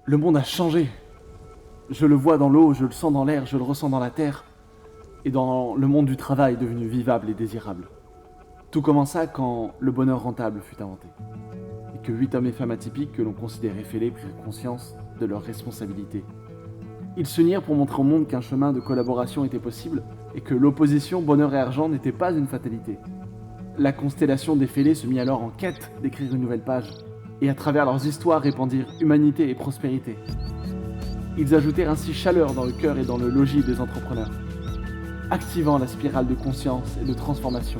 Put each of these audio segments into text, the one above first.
Le monde a changé. Je le vois dans l'eau, je le sens dans l'air, je le ressens dans la terre. Et dans le monde du travail devenu vivable et désirable. Tout commença quand le bonheur rentable fut inventé. Et que 8 hommes et femmes atypiques que l'on considérait fêlés prirent conscience de leurs responsabilités. Ils s'unirent pour montrer au monde qu'un chemin de collaboration était possible et que l'opposition bonheur et argent n'était pas une fatalité. La constellation des fêlés se mit alors en quête d'écrire une nouvelle page, et à travers leurs histoires répandirent humanité et prospérité. Ils ajoutèrent ainsi chaleur dans le cœur et dans le logis des entrepreneurs, activant la spirale de conscience et de transformation.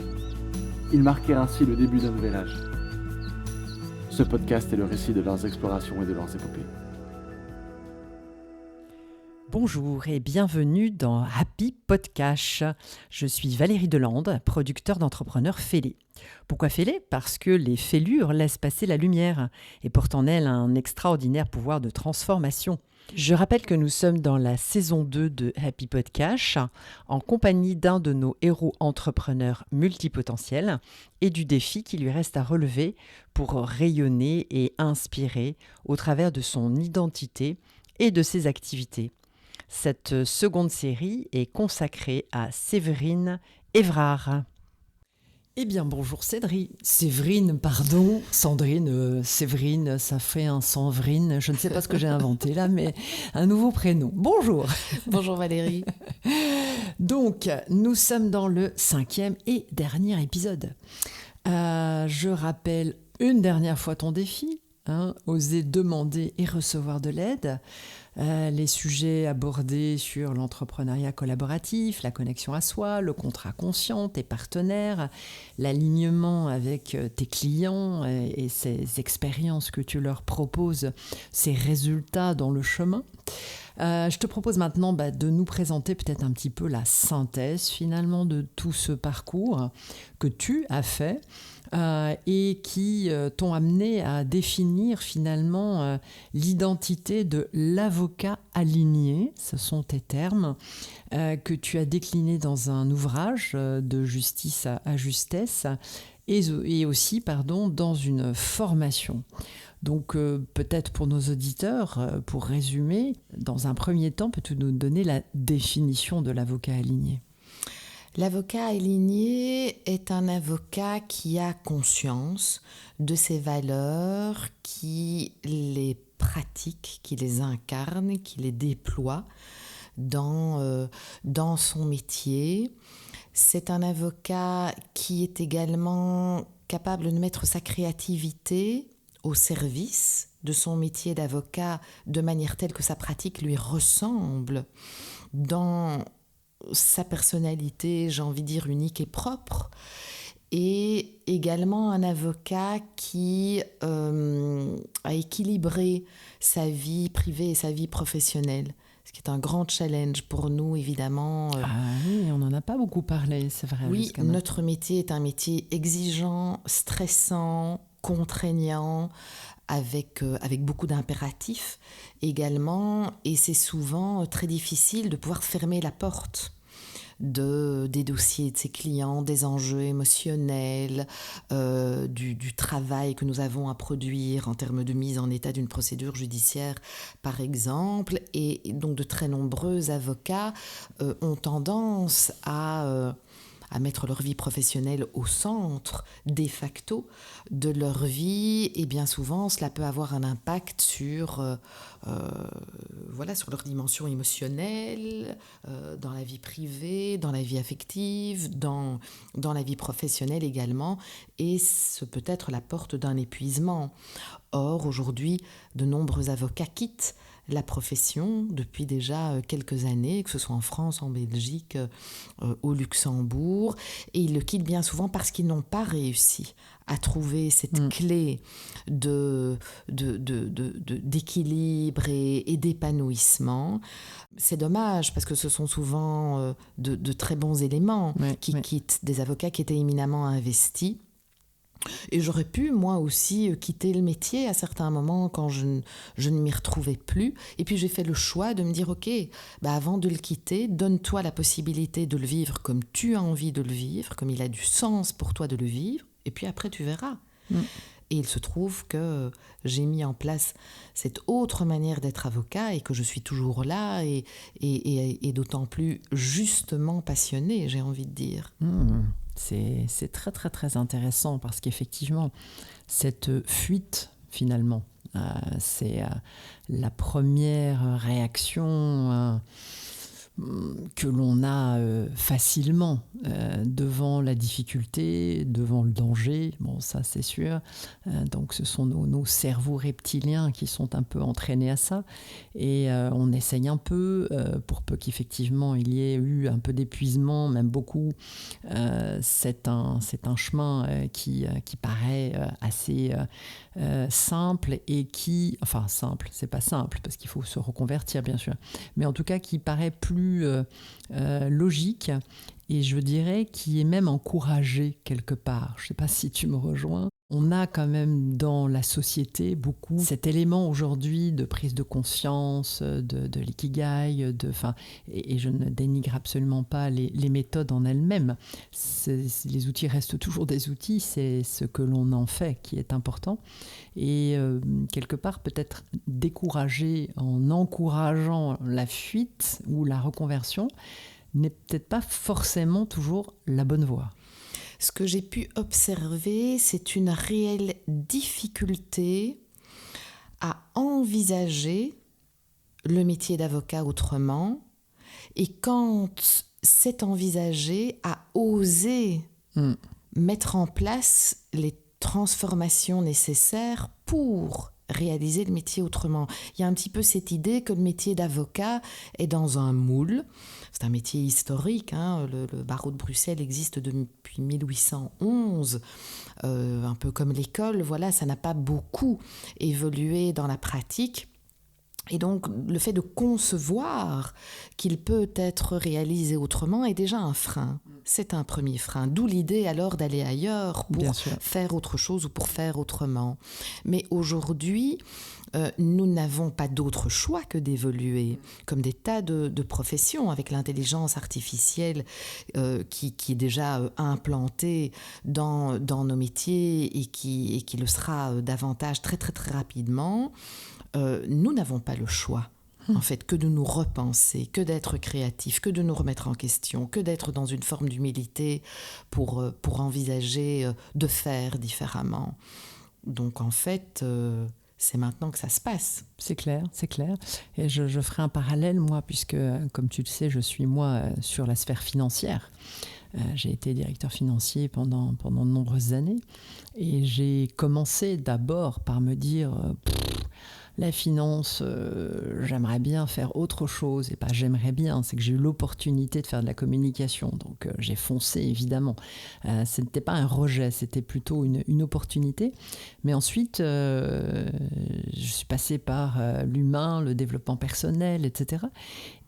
Ils marquèrent ainsi le début d'un nouvel âge. Ce podcast est le récit de leurs explorations et de leurs épopées. Bonjour et bienvenue dans Happy Podcast. Je suis Valérie Delande, producteur d'entrepreneurs fêlés. Pourquoi fêlés ? Parce que les fêlures laissent passer la lumière et portent en elles un extraordinaire pouvoir de transformation. Je rappelle que nous sommes dans la saison 2 de Happy Podcast en compagnie d'un de nos héros entrepreneurs multipotentiels et du défi qui lui reste à relever pour rayonner et inspirer au travers de son identité et de ses activités. Cette seconde série est consacrée à Séverine Évrard. Eh bien, bonjour Séverine, pardon. Sandrine, Séverine, ça fait un Sanvrine. Je ne sais pas ce que j'ai inventé là, mais un nouveau prénom. Bonjour. Bonjour Valérie. Donc, nous sommes dans le 5e et dernier épisode. Je rappelle une dernière fois ton défi. Oser demander et recevoir de l'aide, les sujets abordés sur l'entrepreneuriat collaboratif, la connexion à soi, le contrat conscient, tes partenaires, l'alignement avec tes clients et ces expériences que tu leur proposes, ces résultats dans le chemin. Je te propose maintenant de nous présenter peut-être un petit peu la synthèse finalement de tout ce parcours que tu as fait et qui t'ont amené à définir finalement l'identité de l'avocat aligné, ce sont tes termes, que tu as décliné dans un ouvrage de justice à justesse et aussi dans une formation. Donc peut-être pour nos auditeurs, pour résumer, dans un premier temps, peux-tu nous donner la définition de l'avocat aligné ? L'avocat aligné est un avocat qui a conscience de ses valeurs, qui les pratique, qui les incarne, qui les déploie dans son métier. C'est un avocat qui est également capable de mettre sa créativité au service de son métier d'avocat de manière telle que sa pratique lui ressemble dans sa personnalité, j'ai envie de dire, unique et propre, et également un avocat qui a équilibré sa vie privée et sa vie professionnelle, ce qui est un grand challenge pour nous, évidemment. Ah oui, on n'en a pas beaucoup parlé, c'est vrai. Oui, notre métier est un métier exigeant, stressant, contraignant, avec beaucoup d'impératifs également, et c'est souvent très difficile de pouvoir fermer la porte des dossiers de ses clients, des enjeux émotionnels, du travail que nous avons à produire en termes de mise en état d'une procédure judiciaire, par exemple. Et donc de très nombreux avocats ont tendance à mettre leur vie professionnelle au centre, de facto, de leur vie. Et bien souvent, cela peut avoir un impact sur leur dimension émotionnelle, dans la vie privée, dans la vie affective, dans la vie professionnelle également. Et ce peut être la porte d'un épuisement. Or, aujourd'hui, de nombreux avocats quittent la profession depuis déjà quelques années, que ce soit en France, en Belgique, au Luxembourg, et ils le quittent bien souvent parce qu'ils n'ont pas réussi à trouver cette clé d'équilibre et d'épanouissement. C'est dommage parce que ce sont souvent de très bons éléments qui quittent, des avocats qui étaient éminemment investis. Et j'aurais pu, moi aussi, quitter le métier à certains moments quand je ne m'y retrouvais plus. Et puis j'ai fait le choix de me dire, ok, avant de le quitter, donne-toi la possibilité de le vivre comme tu as envie de le vivre, comme il a du sens pour toi de le vivre. Et puis après, tu verras. Et il se trouve que j'ai mis en place cette autre manière d'être avocat et que je suis toujours là et d'autant plus justement passionnée, j'ai envie de dire. C'est très très très intéressant parce qu'effectivement, cette fuite finalement, c'est la première réaction que l'on a facilement devant la difficulté, devant le danger, bon ça c'est sûr, donc ce sont nos cerveaux reptiliens qui sont un peu entraînés à ça, et on essaye un peu, pour peu qu'effectivement il y ait eu un peu d'épuisement, même beaucoup, c'est un chemin qui paraît assez simple et qui, enfin simple, c'est pas simple parce qu'il faut se reconvertir bien sûr, mais en tout cas qui paraît plus logique et je dirais qui est même encouragé quelque part. Je ne sais pas si tu me rejoins. On a quand même dans la société beaucoup cet élément aujourd'hui de prise de conscience, de l'ikigai, et je ne dénigre absolument pas les méthodes en elles-mêmes. Les outils restent toujours des outils, c'est ce que l'on en fait qui est important. Et quelque part peut-être décourager en encourageant la fuite ou la reconversion n'est peut-être pas forcément toujours la bonne voie. Ce que j'ai pu observer, c'est une réelle difficulté à envisager le métier d'avocat autrement, et quand c'est envisagé, à oser mettre en place les transformations nécessaires pour réaliser le métier autrement. Il y a un petit peu cette idée que le métier d'avocat est dans un moule. C'est un métier historique, hein. Le barreau de Bruxelles existe depuis 1811, un peu comme l'école. Voilà, ça n'a pas beaucoup évolué dans la pratique. Et donc, le fait de concevoir qu'il peut être réalisé autrement est déjà un frein. C'est un premier frein. D'où l'idée alors d'aller ailleurs pour faire autre chose ou pour faire autrement. Mais aujourd'hui, nous n'avons pas d'autre choix que d'évoluer, comme des tas de professions, avec l'intelligence artificielle qui est déjà implantée dans nos métiers et qui le sera davantage très très très rapidement. Nous n'avons pas le choix, en fait, que de nous repenser, que d'être créatifs, que de nous remettre en question, que d'être dans une forme d'humilité pour envisager de faire différemment. Donc, en fait, c'est maintenant que ça se passe. C'est clair, c'est clair. Et je ferai un parallèle, moi, puisque, comme tu le sais, je suis, moi, sur la sphère financière. J'ai été directeur financier pendant de nombreuses années. Et j'ai commencé d'abord par me dire... la finance, j'aimerais bien faire autre chose. Et pas j'aimerais bien, c'est que j'ai eu l'opportunité de faire de la communication. Donc j'ai foncé, évidemment. Ce n'était pas un rejet, c'était plutôt une opportunité. Mais ensuite, je suis passée par l'humain, le développement personnel, etc.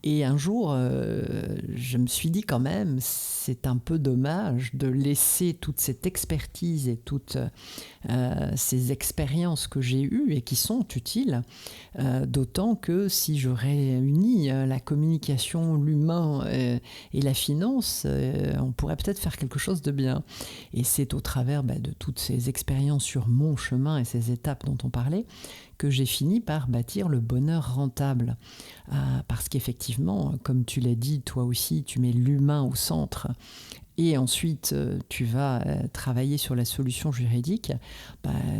Et un jour, je me suis dit quand même, c'est un peu dommage de laisser toute cette expertise et toutes ces expériences que j'ai eues et qui sont utiles, d'autant que si je réunis la communication, l'humain et la finance, on pourrait peut-être faire quelque chose de bien. Et c'est au travers de toutes ces expériences sur mon chemin et ces étapes dont on parlait que j'ai fini par bâtir le bonheur rentable. Parce qu'effectivement, comme tu l'as dit, toi aussi, tu mets l'humain au centre et ensuite tu vas travailler sur la solution juridique.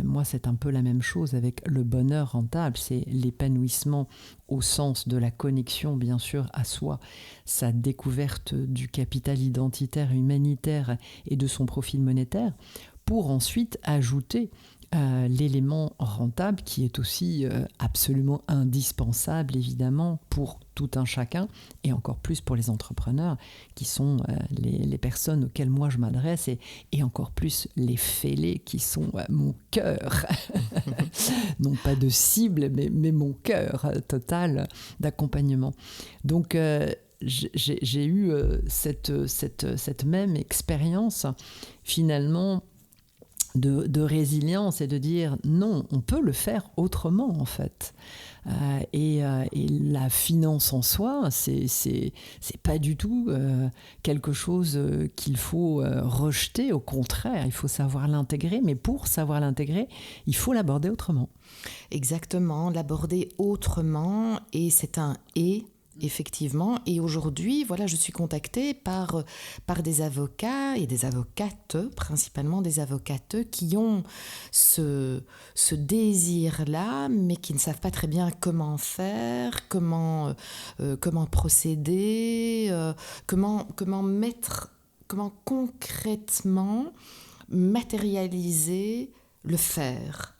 Moi, c'est un peu la même chose avec le bonheur rentable. C'est l'épanouissement au sens de la connexion, bien sûr, à soi, sa découverte du capital identitaire, humanitaire et de son profil monétaire, pour ensuite ajouter l'élément rentable qui est aussi absolument indispensable évidemment pour tout un chacun et encore plus pour les entrepreneurs qui sont les personnes auxquelles moi je m'adresse et encore plus les fêlés qui sont mon cœur non pas de cible mais mon cœur total d'accompagnement. Donc j'ai eu cette même expérience finalement de résilience et de dire non, on peut le faire autrement en fait. Et la finance en soi, c'est pas du tout quelque chose qu'il faut rejeter. Au contraire, il faut savoir l'intégrer. Mais pour savoir l'intégrer, il faut l'aborder autrement. Exactement, l'aborder autrement, et c'est un « et ». Effectivement, et aujourd'hui, voilà, je suis contactée par des avocats et des avocates, principalement des avocates, qui ont ce désir-là, mais qui ne savent pas très bien comment faire, comment procéder, comment concrètement matérialiser le faire.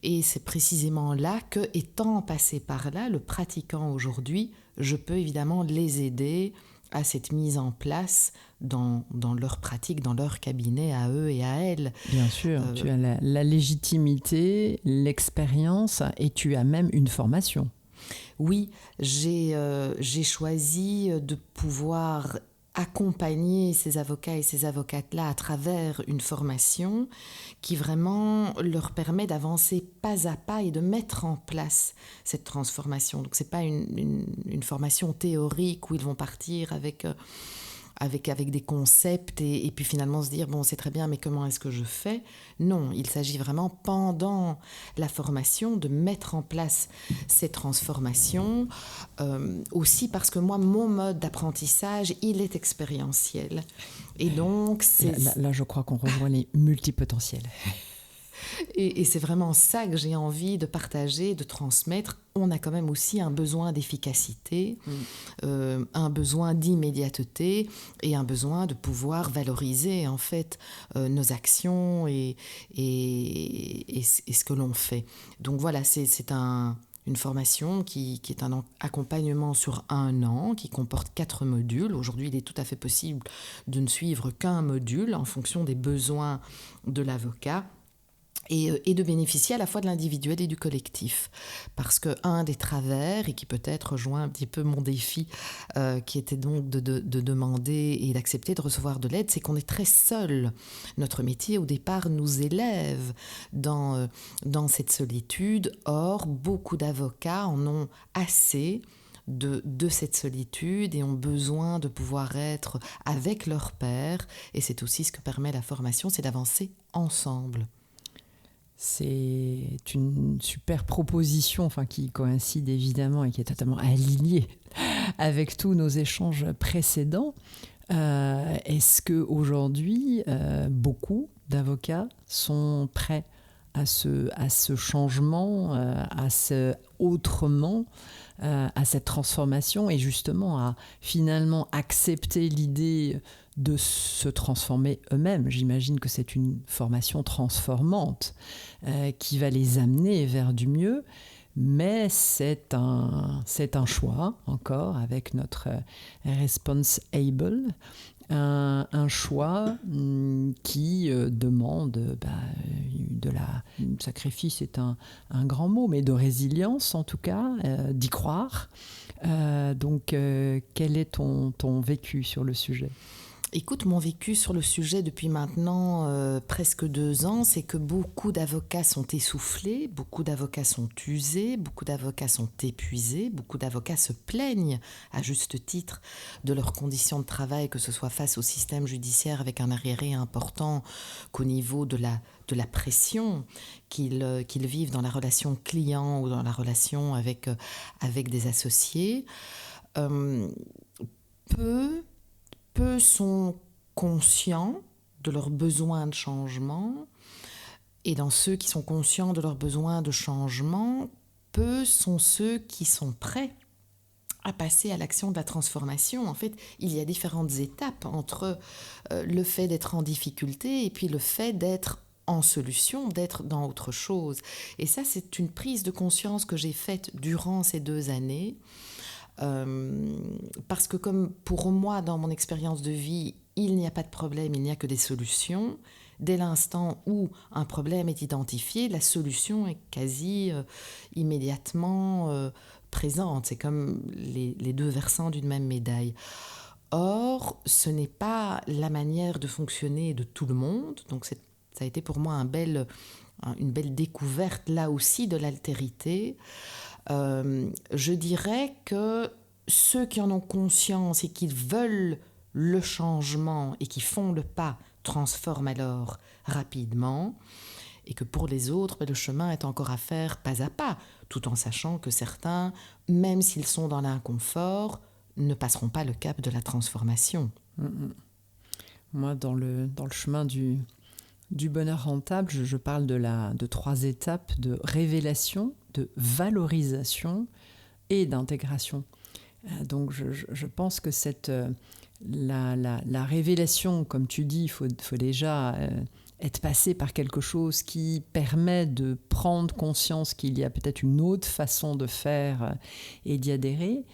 Et c'est précisément là que, étant passé par là, le pratiquant aujourd'hui, je peux évidemment les aider à cette mise en place dans leur pratique, dans leur cabinet, à eux et à elles. Bien sûr, tu as la légitimité, l'expérience, et tu as même une formation. Oui, j'ai choisi de pouvoir accompagner ces avocats et ces avocates-là à travers une formation qui vraiment leur permet d'avancer pas à pas et de mettre en place cette transformation. Donc c'est pas une formation théorique où ils vont partir avec des concepts et puis finalement se dire, bon, c'est très bien, mais comment est-ce que je fais ? Non, il s'agit vraiment, pendant la formation, de mettre en place ces transformations, aussi parce que moi, mon mode d'apprentissage, il est expérientiel. Et donc, c'est... Là, je crois qu'on rejoint les multipotentiels. Et c'est vraiment ça que j'ai envie de partager, de transmettre. On a quand même aussi un besoin d'efficacité, un besoin d'immédiateté et un besoin de pouvoir valoriser en fait nos actions et ce que l'on fait. Donc voilà, c'est une formation qui est un accompagnement sur 1 an, qui comporte 4 modules. Aujourd'hui, il est tout à fait possible de ne suivre qu'un module en fonction des besoins de l'avocat. Et de bénéficier à la fois de l'individuel et du collectif. Parce qu'un des travers, et qui peut-être rejoint un petit peu mon défi, qui était donc de demander et d'accepter de recevoir de l'aide, c'est qu'on est très seul. Notre métier, au départ, nous élève dans cette solitude. Or, beaucoup d'avocats en ont assez de cette solitude et ont besoin de pouvoir être avec leur pairs. Et c'est aussi ce que permet la formation, c'est d'avancer ensemble. C'est une super proposition, qui coïncide évidemment et qui est totalement alignée avec tous nos échanges précédents. Est-ce qu'aujourd'hui, beaucoup d'avocats sont prêts à ce changement, à ce autrement, à cette transformation, et justement à finalement accepter l'idée de se transformer eux-mêmes? J'imagine que c'est une formation transformante qui va les amener vers du mieux, mais c'est un choix, encore, avec notre responsible, un choix qui demande sacrifice est un grand mot, mais de résilience en tout cas, d'y croire. Donc quel est ton vécu sur le sujet ? Écoute, mon vécu sur le sujet depuis maintenant presque 2 ans, c'est que beaucoup d'avocats sont essoufflés, beaucoup d'avocats sont usés, beaucoup d'avocats sont épuisés, beaucoup d'avocats se plaignent à juste titre de leurs conditions de travail, que ce soit face au système judiciaire avec un arriéré important, qu'au niveau de la pression qu'ils vivent dans la relation client ou dans la relation avec des associés. Peu sont conscients de leurs besoins de changement, et dans ceux qui sont conscients de leurs besoins de changement, peu sont ceux qui sont prêts à passer à l'action de la transformation. En fait, il y a différentes étapes entre le fait d'être en difficulté et puis le fait d'être en solution, d'être dans autre chose. Et ça, c'est une prise de conscience que j'ai faite durant ces 2 années. Parce que comme pour moi, dans mon expérience de vie, il n'y a pas de problème, il n'y a que des solutions. Dès l'instant où un problème est identifié, la solution est quasi immédiatement présente. C'est comme les 2 versants d'une même médaille. Or, ce n'est pas la manière de fonctionner de tout le monde. Donc ça a été pour moi une belle découverte, là aussi, de l'altérité. Je dirais que ceux qui en ont conscience et qui veulent le changement et qui font le pas transforment alors rapidement, et que pour les autres, le chemin est encore à faire pas à pas, tout en sachant que certains, même s'ils sont dans l'inconfort, ne passeront pas le cap de la transformation. Moi, dans le chemin du bonheur rentable, je parle de 3 étapes de révélation, de valorisation et d'intégration. Donc je pense que la révélation, comme tu dis, il faut déjà être passé par quelque chose qui permet de prendre conscience qu'il y a peut-être une autre façon de faire et d'y adhérer.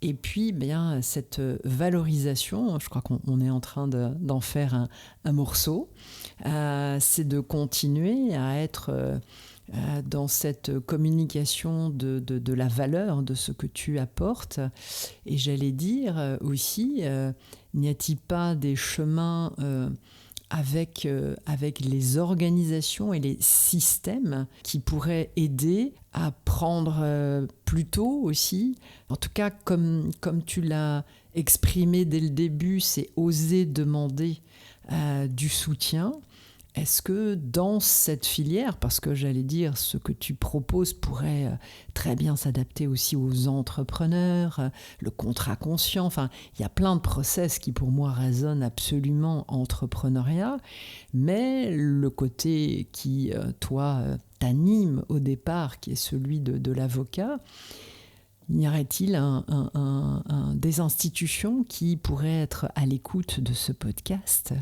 Et puis, cette valorisation, je crois qu'on est en train d'en faire un morceau, c'est de continuer à être dans cette communication de la valeur de ce que tu apportes. Et j'allais dire aussi, n'y a-t-il pas des chemins avec les organisations et les systèmes qui pourraient aider à prendre plus tôt aussi. En tout cas, comme tu l'as exprimé dès le début, c'est oser demander du soutien. Est-ce que dans cette filière, parce que j'allais dire, ce que tu proposes pourrait très bien s'adapter aussi aux entrepreneurs, le contrat conscient, enfin, il y a plein de process qui pour moi résonnent absolument entrepreneuriat, mais le côté qui, toi, t'anime au départ, qui est celui de l'avocat, y aurait-il des institutions qui pourraient être à l'écoute de ce podcast,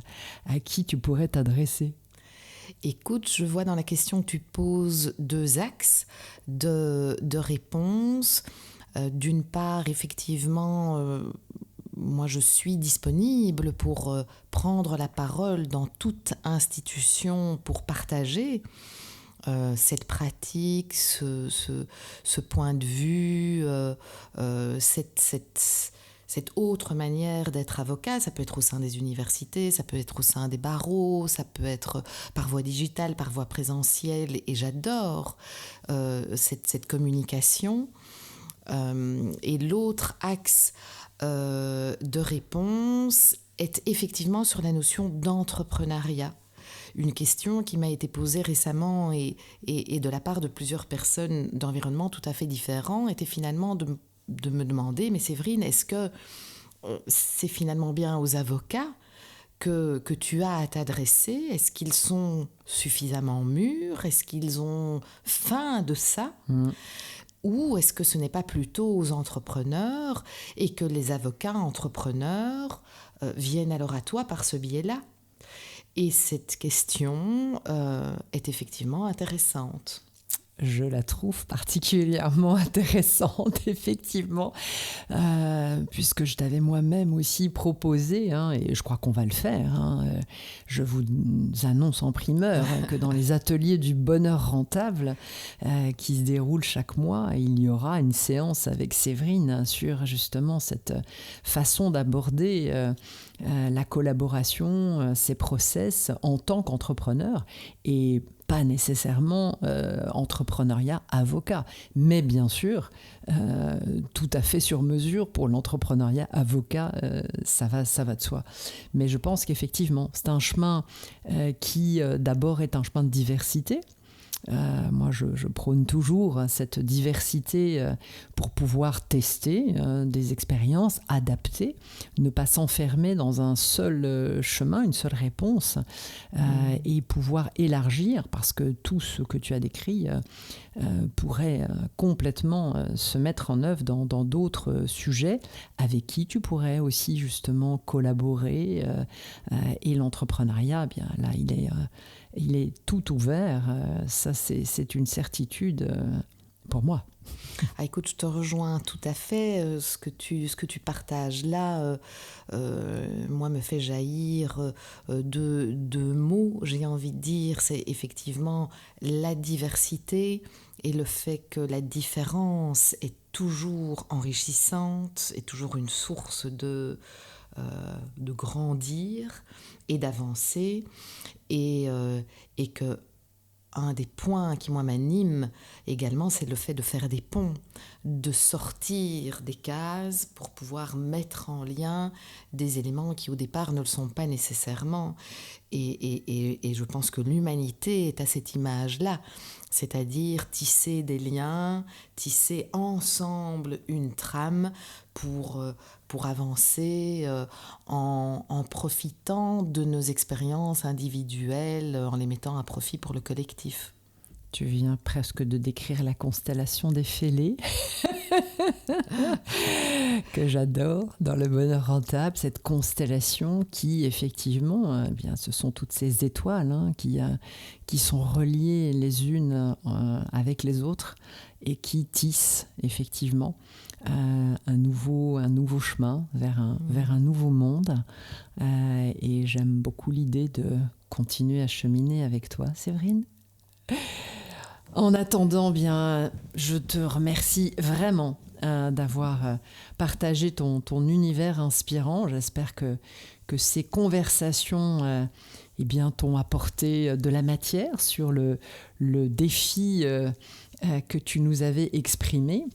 à qui tu pourrais t'adresser? Écoute, je vois dans la question que tu poses 2 axes de réponse. D'une part, effectivement, moi je suis disponible pour prendre la parole dans toute institution pour partager cette pratique, ce point de vue, cette autre manière d'être avocat. Ça peut être au sein des universités, ça peut être au sein des barreaux, ça peut être par voie digitale, par voie présentielle, et j'adore cette communication. Et l'autre axe de réponse est effectivement sur la notion d'entrepreneuriat. Une question qui m'a été posée récemment et de la part de plusieurs personnes d'environnements tout à fait différents était finalement de me demander, mais Séverine, est-ce que c'est finalement bien aux avocats que tu as à t'adresser? Est-ce qu'ils sont suffisamment mûrs? Est-ce qu'ils ont faim de ça? Ou est-ce que ce n'est pas plutôt aux entrepreneurs et que les avocats entrepreneurs viennent alors à toi par ce biais-là? Et cette question est effectivement intéressante. Je la trouve particulièrement intéressante, effectivement, puisque je t'avais moi-même aussi proposé, et je crois qu'on va le faire, je vous annonce en primeur que dans les ateliers du bonheur rentable qui se déroulent chaque mois, il y aura une séance avec Séverine sur justement cette façon d'aborder la collaboration, ces process en tant qu'entrepreneur, et pas nécessairement entrepreneuriat avocat, mais bien sûr tout à fait sur mesure pour l'entrepreneuriat avocat, ça va de soi. Mais je pense qu'effectivement c'est un chemin qui d'abord est un chemin de diversité. Moi, je prône toujours cette diversité pour pouvoir tester des expériences, adapter, ne pas s'enfermer dans un seul chemin, une seule réponse, et pouvoir élargir, parce que tout ce que tu as décrit pourrait complètement se mettre en œuvre dans d'autres sujets avec qui tu pourrais aussi justement collaborer. Et l'entrepreneuriat, eh bien là, il est tout ouvert, ça c'est une certitude pour moi. Écoute, je te rejoins tout à fait. Ce que tu partages là, moi, me fait jaillir deux mots, j'ai envie de dire. C'est effectivement la diversité et le fait que la différence est toujours enrichissante, est toujours une source de grandir et d'avancer, et que un des points qui, moi, m'anime également, c'est le fait de faire des ponts, de sortir des cases pour pouvoir mettre en lien des éléments qui, au départ, ne le sont pas nécessairement. Et je pense que l'humanité est à cette image-là, c'est-à-dire tisser des liens, tisser ensemble une trame pour avancer en profitant de nos expériences individuelles, en les mettant à profit pour le collectif. Tu viens presque de décrire la constellation des fêlés, que j'adore, dans le bonheur rentable, cette constellation qui, effectivement, eh bien, ce sont toutes ces étoiles qui sont reliées les unes avec les autres et qui tissent, effectivement, un nouveau chemin vers un nouveau monde. Et j'aime beaucoup l'idée de continuer à cheminer avec toi, Séverine. En attendant, bien, je te remercie vraiment d'avoir partagé ton univers inspirant. J'espère que ces conversations eh bien, t'ont apporté de la matière sur le défi que tu nous avais exprimé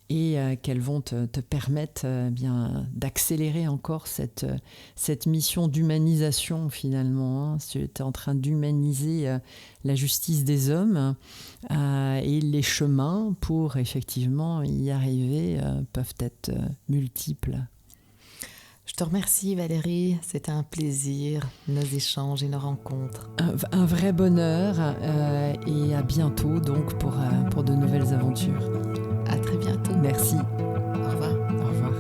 et qu'elles vont te permettre bien d'accélérer encore cette mission d'humanisation finalement. Tu es en train d'humaniser la justice des hommes et les chemins pour effectivement y arriver peuvent être multiples. Je te remercie Valérie, c'était un plaisir, nos échanges et nos rencontres. Un vrai bonheur et à bientôt donc pour de nouvelles aventures. À très bientôt. Merci. Au revoir. Au revoir.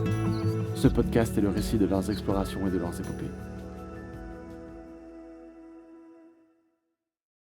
Ce podcast est le récit de leurs explorations et de leurs épopées.